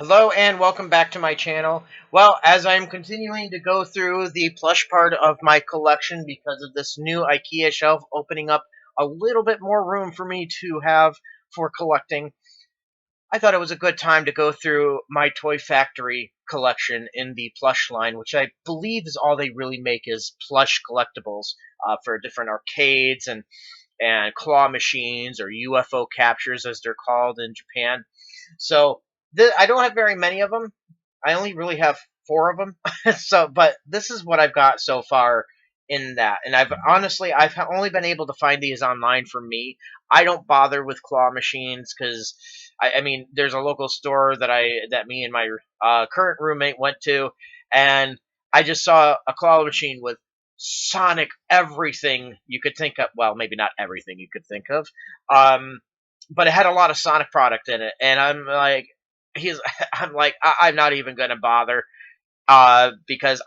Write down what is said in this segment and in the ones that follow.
Hello and welcome back to my channel. Well, as I'm continuing to go through the plush part of my collection because of this new IKEA shelf opening up a little bit more room for me to have for collecting, I thought it was a good time to go through my Toy Factory collection in the plush line, which I believe is all they really make is plush collectibles for different arcades and claw machines or UFO captures as they're called in Japan. So I don't have very many of them. I only really have four of them. But this is what I've got so far in that. And I've only been able to find these online for me. I don't bother with claw machines because I mean, there's a local store that me and my current roommate went to, and I just saw a claw machine with Sonic everything you could think of. Well, maybe not everything you could think of. Um, but it had a lot of Sonic product in it, and he's, I'm not even gonna bother, because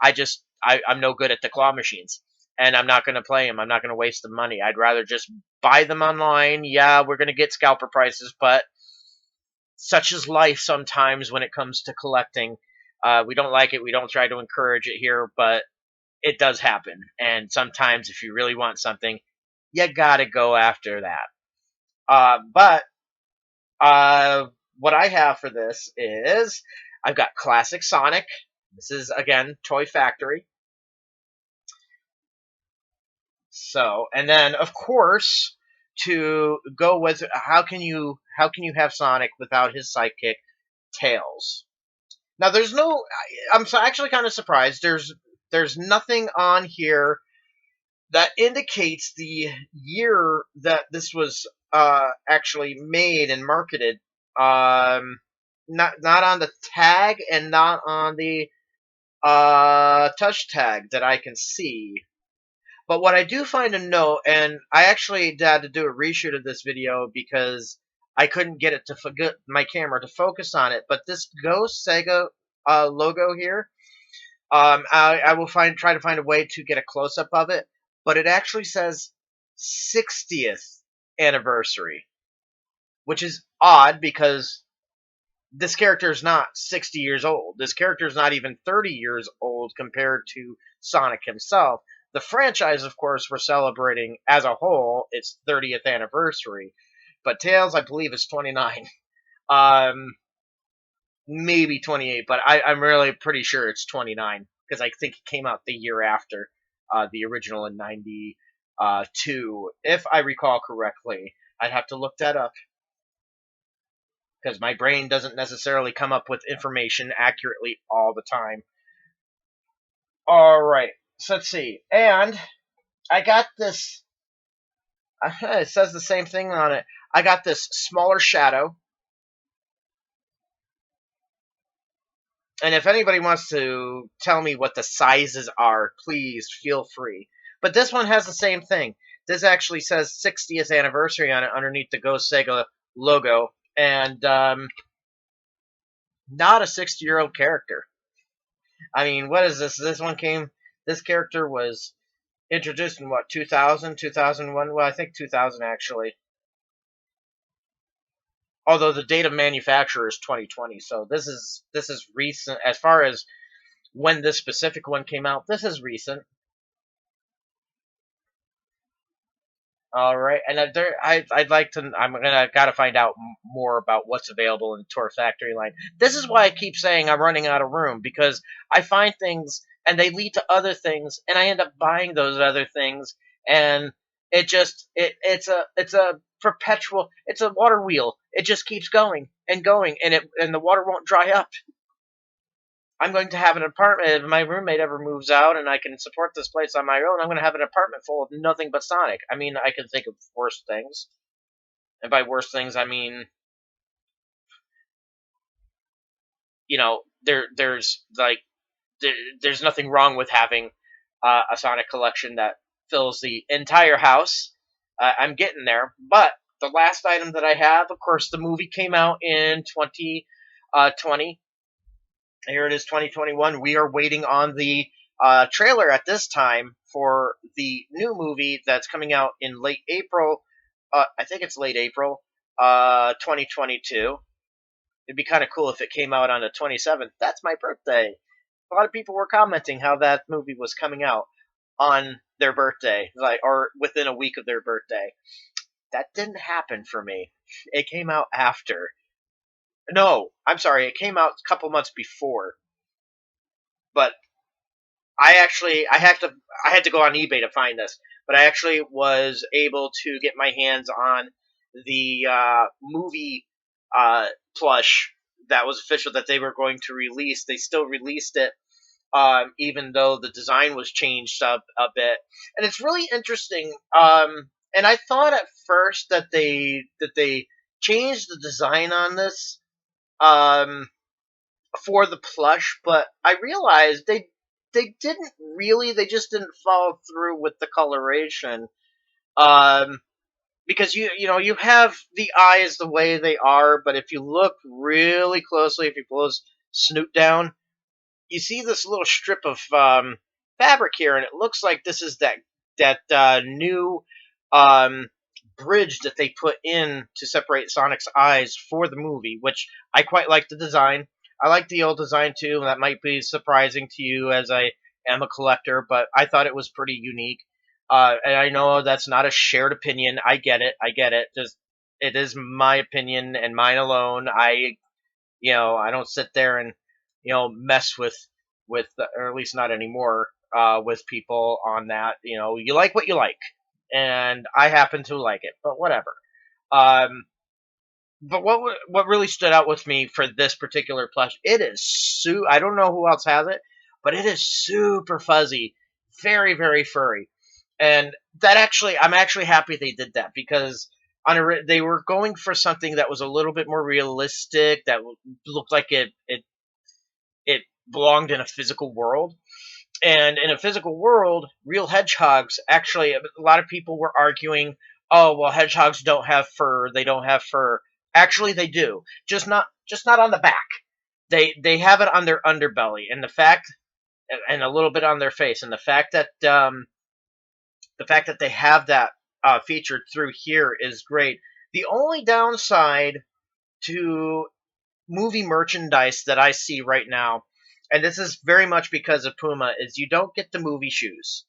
I'm no good at the claw machines, and I'm not gonna play them. I'm not gonna waste the money. I'd rather just buy them online. Yeah, we're gonna get scalper prices, but such is life sometimes when it comes to collecting. We don't like it. We don't try to encourage it here, but it does happen. And sometimes, if you really want something, you gotta go after that. But Uh, what I have for this is I've got Classic Sonic. This is again Toy Factory. So, and then of course to go with how can you have Sonic without his sidekick Tails? Now there's no I'm actually kind of surprised. There's nothing on here that indicates the year that this was actually made and marketed. Not on the tag and not on the touch tag that I can see. But what I do find a note, and I actually had to do a reshoot of this video because I couldn't get it to forget my camera to focus on it. But this Ghost Sega logo here, I will try to find a way to get a close up of it, but it actually says 60th anniversary, which is odd because this character is not 60 years old. This character is not even 30 years old compared to Sonic himself. The franchise, of course, we're celebrating as a whole its 30th anniversary, but Tails, I believe, is 29. Um, Maybe 28, but I'm really pretty sure it's 29 because I think it came out the year after the original in 92, if I recall correctly. I'd have to look that up because my brain doesn't necessarily come up with information accurately all the time. All right, so let's see. And I got this. It says the same thing on it. I got this smaller shadow. And if anybody wants to tell me what the sizes are, please feel free. But this one has the same thing. This actually says 60th anniversary on it underneath the Ghost Sega logo, and not a 60-year-old character. I mean, what is this? This character was introduced in what, 2000, 2001? Well, I think 2000 actually. Although the date of manufacture is 2020, so this is recent as far as when this specific one came out. This is recent. All right, and I'd like to. Gotta find out more about what's available in the Tour Factory line. This is why I keep saying I'm running out of room because I find things and they lead to other things, and I end up buying those other things, and it's a perpetual, it's a water wheel. It just keeps going and going, and the water won't dry up. I'm going to have an apartment if my roommate ever moves out and I can support this place on my own. I'm going to have an apartment full of nothing but Sonic. I mean, I can think of worse things, and by worse things I mean, there's nothing wrong with having a Sonic collection that fills the entire house. I'm getting there, but the last item that I have, of course, the movie came out in 2020. Here it is, 2021. We are waiting on the trailer at this time for the new movie that's coming out in late April. I think it's late April, 2022. It'd be kind of cool if it came out on the 27th. That's my birthday. A lot of people were commenting how that movie was coming out on their birthday, like, or within a week of their birthday. That didn't happen for me. It came out after. No, I'm sorry, it came out a couple months before. But I had to go on eBay to find this, but I actually was able to get my hands on the movie plush that was official that they were going to release. They still released it, even though the design was changed a bit, and it's really interesting. And I thought at first that they changed the design on this. Um, for the plush, but I realized they didn't really. They just didn't follow through with the coloration. Um, because you have the eyes the way they are, but if you look really closely, if you pull his snoot down, you see this little strip of fabric here, and it looks like this is that new um, bridge that they put in to separate Sonic's eyes for the movie, which I quite like the design. I like the old design too. That might be surprising to you as I am a collector, but I thought it was pretty unique. And I know that's not a shared opinion. I get it. I get it. Just it is my opinion and mine alone. I don't sit there and mess with or at least not anymore with people on that. You like what you like, and I happen to like it, but whatever. Um, but what really stood out with me for this particular plush, it is I don't know who else has it, but it is super fuzzy, very very furry, and I'm actually happy they did that because they were going for something that was a little bit more realistic, that looked like it belonged in a physical world. And in a physical world, real hedgehogs actually, a lot of people were arguing, oh, well, hedgehogs don't have fur. They don't have fur. Actually, they do. Just not on the back. They have it on their underbelly, and and a little bit on their face. And the fact that they have that featured through here is great. The only downside to movie merchandise that I see right now, and this is very much because of Puma, is you don't get the movie shoes.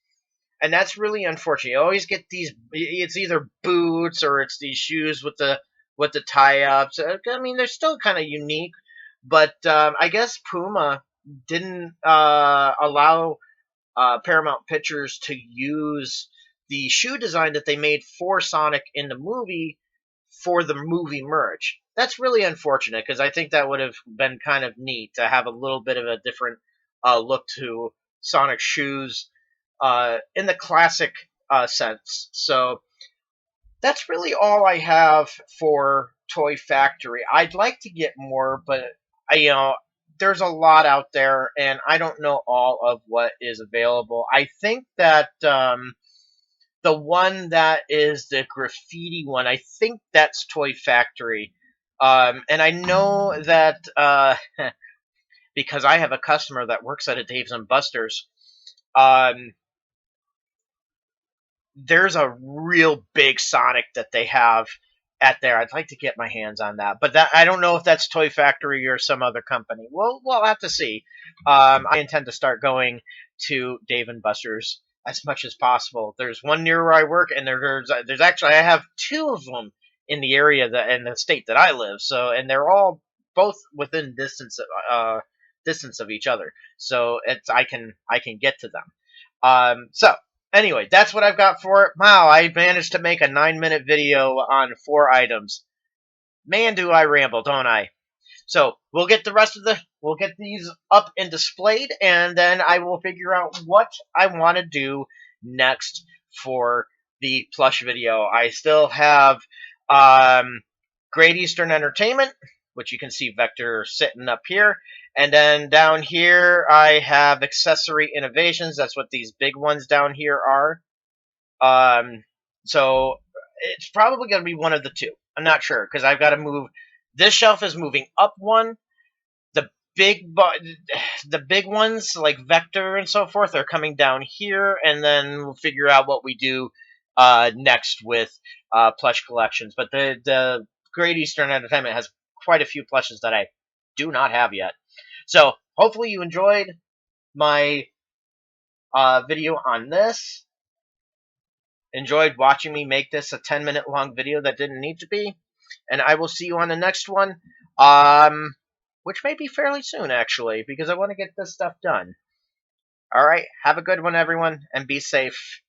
And that's really unfortunate. You always get these. It's either boots or it's these shoes with the tie ups. I mean, they're still kind of unique, but I guess Puma didn't allow Paramount Pictures to use the shoe design that they made for Sonic in the movie for the movie merch. That's really unfortunate because I think that would have been kind of neat to have a little bit of a different look to Sonic shoes in the classic sense. So that's really all I have for Toy Factory. I'd like to get more, but there's a lot out there, and I don't know all of what is available. I think that the one that is the graffiti one, I think that's Toy Factory. And I know that because I have a customer that works at a Dave's and Buster's. Um, there's a real big Sonic that they have at there. I'd like to get my hands on that, but I don't know if that's Toy Factory or some other company. We'll have to see. I intend to start going to Dave and Buster's as much as possible. There's one near where I work, and there's actually I have two of them in the area that in the state that I live. So, and they're all both within distance of each other. So I can get to them. So anyway, that's what I've got for it. Wow, I managed to make a 9-minute video on 4 items. Man, do I ramble, don't I? So we'll get these up and displayed, and then I will figure out what I want to do next for the plush video. I still have um, Great Eastern Entertainment, which you can see Vector sitting up here. And then down here, I have Accessory Innovations. That's what these big ones down here are. So it's probably going to be one of the two. I'm not sure because I've got to move. This shelf is moving up one. The the big ones like Vector and so forth are coming down here, and then we'll figure out what we do next with plush collections. But the Great Eastern Entertainment has quite a few plushes that I do not have yet. So hopefully you enjoyed my video on this. Enjoyed watching me make this a 10-minute long video that didn't need to be. And I will see you on the next one, which may be fairly soon, actually, because I want to get this stuff done. All right, have a good one, everyone, and be safe.